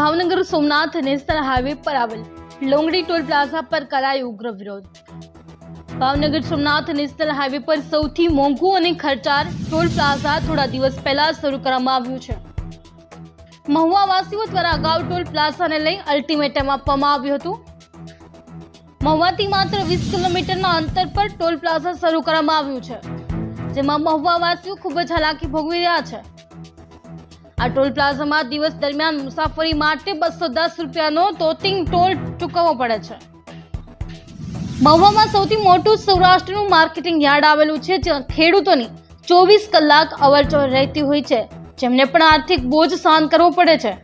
Bhavnagar Somnath national highway પર આવેલ Longdi toll plaza પર કરાયો ઉગ્ર વિરોધ। ભાવનગર સોમનાથ નેશનલ હાઈવે પર સૌથી મોંઘું અને ખર્ચાળ ટોલ પ્લાઝા થોડા દિવસ પહેલા શરૂ કરવામાં આવ્યું છે। મહુવા વાસીઓ દ્વારા અગાઉ ટોલ પ્લાઝાને લઈ અલ્ટિમેટમ આપવામાં આવ્યું હતું। મહુવાથી માત્ર 20 કિલોમીટરના અંતર પર ટોલ પ્લાઝા શરૂ કરવામાં આવ્યું છે, જેમાં મહુવા વાસીઓ ખૂબ જ હાલાકી ભોગવી રહ્યા છે। આ ટોલ પ્લાઝામાં દિવસ દરમિયાન મુસાફરી માટે 210 રૂપિયાનો તોતિંગ ટોલ ચૂકવવો પડે છે। મહુવામાં સૌથી મોટું સૌરાષ્ટ્રનું માર્કેટિંગ યાર્ડ આવેલું છે, જ્યાં ખેડૂતોની 24 કલાક અવરજવર રહેતી હોય છે, જેમને પણ આર્થિક બોજ સહન કરવો પડે છે।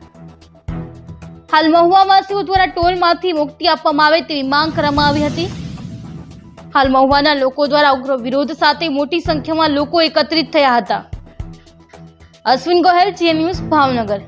હાલ મહુવા વાસીઓ દ્વારા ટોલમાંથી મુક્તિ આપવામાં આવે તેવી માંગ કરવામાં આવી હતી। હાલ મહુવાના લોકો દ્વારા ઉગ્ર વિરોધ સાથે મોટી સંખ્યામાં લોકો એકત્રિત થયા હતા। Ashwin Gohel, GN news, Bhavnagar.